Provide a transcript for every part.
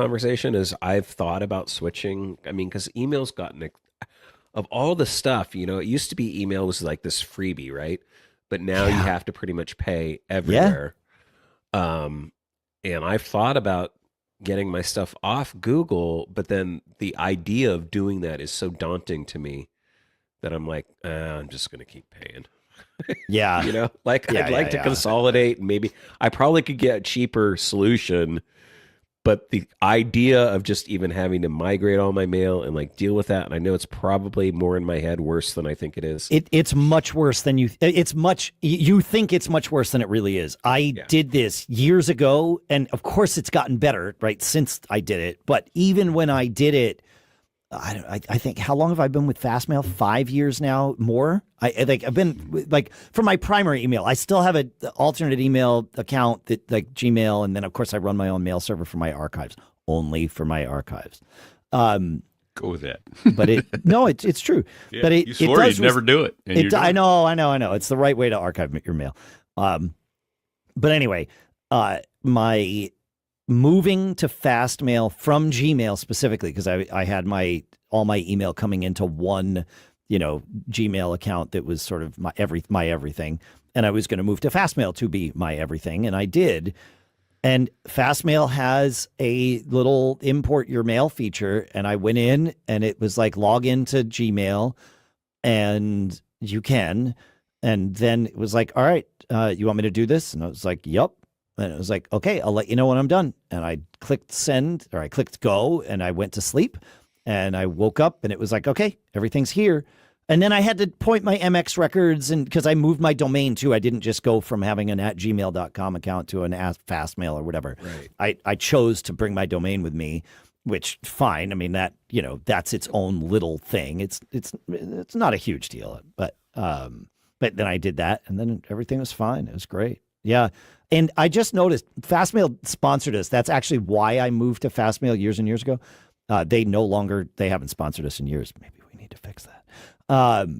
conversation is I've thought about switching. I mean, because email's gotten of all the stuff, it used to be email was like this freebie, right? But now you Yeah. have to pretty much pay Yeah. everywhere. Um, and I've thought about getting my stuff off Google, but then the idea of doing that is so daunting to me that I'm like, I'm just going to keep paying. Yeah. Like Yeah. I'd Yeah. like to Yeah. consolidate and maybe I probably could get a cheaper solution, but the idea of just even having to migrate all my mail and like deal with that, and I know it's probably more in my head worse than I think it is. It's much worse than you think it's much worse than it really is. I Yeah. did this years ago, and of course it's gotten better, right, since I did it. But even when I did it, I think, how long have I been with Fastmail? 5 years now, more. I think I've been like, for my primary email, I still have an alternate email account that like Gmail, and then of course I run my own mail server for my archives, only for my archives. Um, Go with that. but no, it's true. Yeah, But you it swore does you'd never do it. And you're doing I it. know. It's the right way to archive your mail. But anyway, my moving to Fastmail from Gmail specifically, because I had all my email coming into one, Gmail account that was sort of my everything, and I was going to move to Fastmail to be my everything, and I did. And Fastmail has a little import your mail feature, and I went in, and it was like log into Gmail, and you can, and then it was like, all right, you want me to do this? And I was like, yep. And it was like, okay, I'll let you know when I'm done. And I clicked send, or I clicked go, and I went to sleep. And I woke up, and it was like, okay, everything's here. And then I had to point my MX records, and because I moved my domain too, I didn't just go from having an @gmail.com account to an @fastmail or whatever. Right. I chose to bring my domain with me, which fine. I mean, that that's its own little thing. It's not a huge deal, but then I did that, and then everything was fine. It was great. Yeah. And I just noticed Fastmail sponsored us. That's actually why I moved to Fastmail years and years ago. They haven't sponsored us in years. Maybe we need to fix that.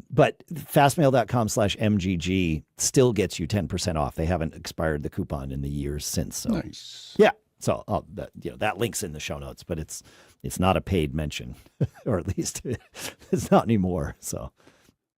But fastmail.com/MGG still gets you 10% off. They haven't expired the coupon in the years since. So Nice. yeah. So that link's in the show notes, but it's not a paid mention, or at least it's not anymore. So